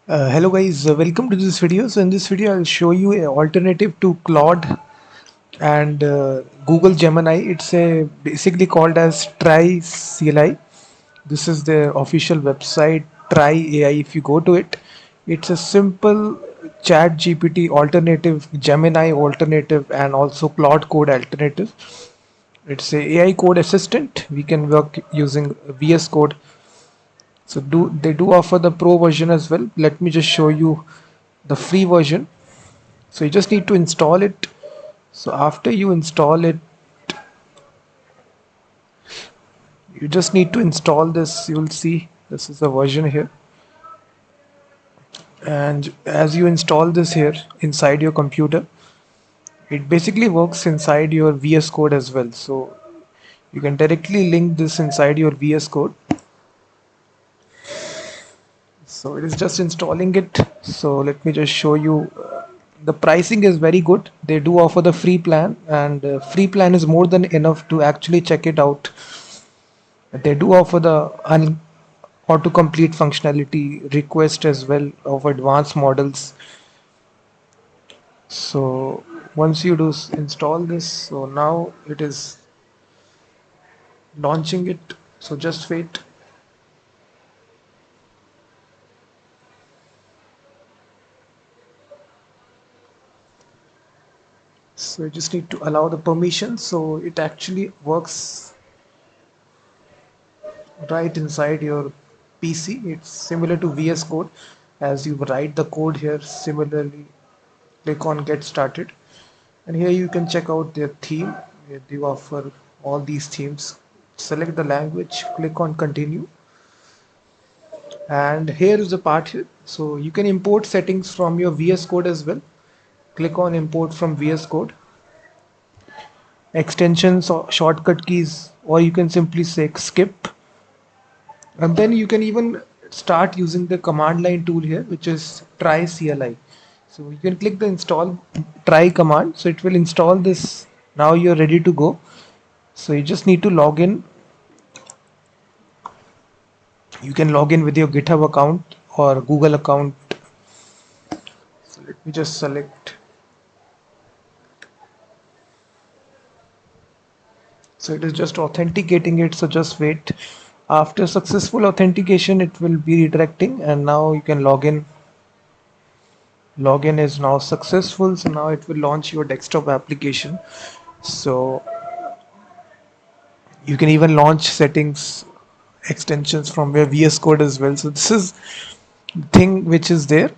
Hello guys, welcome to this video. So in this video I'll show you an alternative to Claude and Google Gemini. It's a basically called as Trae-CLI. This is their official website, Trae-AI. If you go to it, it's a simple chat GPT alternative, Gemini alternative, and also Claude code alternative. It's a AI code assistant. We can work using VS Code. So they do offer the pro version as well. Let me just show you the free version. So you just need to install it. So after you install it, you just need to install this. You will see this is the version here. And as you install this here inside your computer, it basically works inside your VS Code as well. So you can directly link this inside your VS Code. So it is just installing it. So let me just show you. The pricing is very good. They do offer the free plan, and free plan is more than enough to actually check it out. They do offer the autocomplete functionality request as well of advanced models. So once you do install this, so now it is launching it. So just wait. So you just need to allow the permission. So it actually works right inside your PC. It's similar to VS Code. As you write the code here, similarly click on get started, and here you can check out their theme. They offer all these themes. Select the language, click on continue, and here is the part here. So you can import settings from your VS Code as well. Click on import from VS Code, extensions or shortcut keys, or you can simply say skip, and then you can even start using the command line tool here, which is Trae-CLI. So you can click the install try command, so it will install this. Now you're ready to go. So you just need to log in. You can log in with your GitHub account or Google account. So let me just select. So it is just authenticating it, so just wait. After successful authentication, it will be redirecting, and now you can log in. Login is now successful, so now it will launch your desktop application. So you can even launch settings extensions from your VS Code as well. So this is the thing which is there.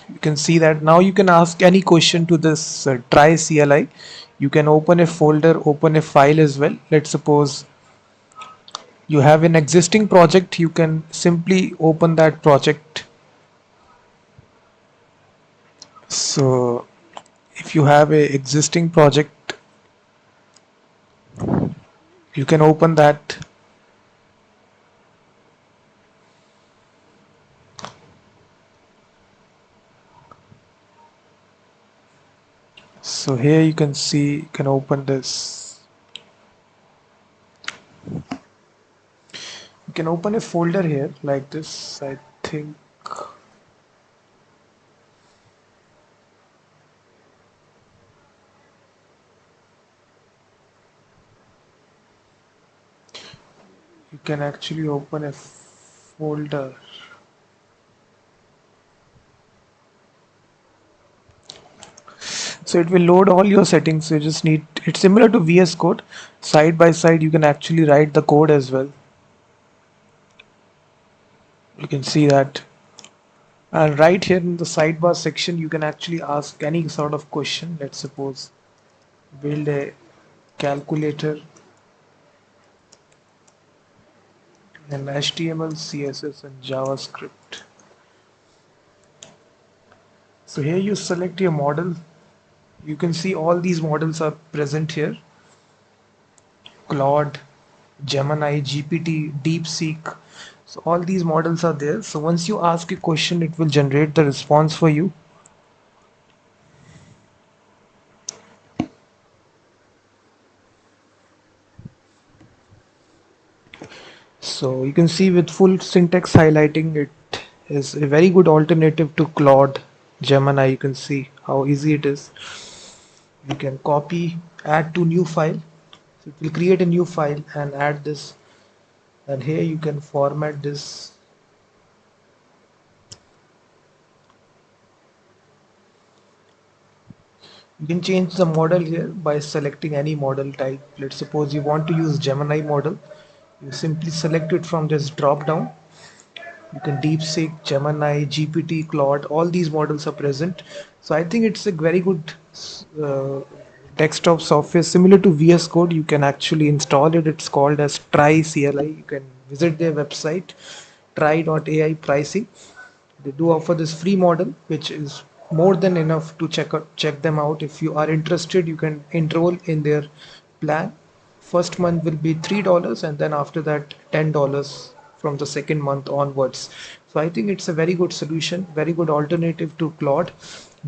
You can see that now you can ask any question to this Trae-CLI. You can open a folder, open a file as well. Let's suppose you have an existing project, you can simply open that project. So if you have a existing project, you can open that. So here you can see, you can open this. You can open a folder here like this. I think you can actually open a folder. So it will load all your settings. So you just need, it's similar to VS Code. Side by side, you can actually write the code as well. You can see that. And right here in the sidebar section, you can actually ask any sort of question. Let's suppose build a calculator in HTML, CSS, and JavaScript. So here you select your model. You can see all these models are present here. Claude, Gemini, GPT, DeepSeek. So all these models are there. So once you ask a question, it will generate the response for you. So you can see with full syntax highlighting, it is a very good alternative to Claude, Gemini. You can see how easy it is. You can copy, add to new file. So it will create a new file and add this, and here you can format this. You can change the model here by selecting any model type. Let's suppose you want to use Gemini model. You simply select it from this drop down. You can DeepSeek, Gemini, GPT, Claude, all these models are present. So I think it's a very good uh, desktop software similar to VS Code. You can actually install it. It's called as Trae-CLI. You can visit their website, try.ai pricing. They do offer this free model, which is more than enough to check them out. If you are interested, you can enroll in their plan. First month will be $3, and then after that $10 from the second month onwards. So I think it's a very good solution, very good alternative to Claude,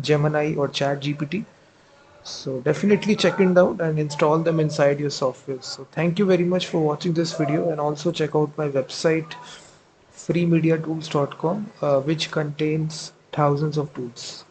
Gemini, or Chat GPT. So definitely check it out and install them inside your software. So thank you very much for watching this video, and also check out my website freemediatools.com, which contains thousands of tools.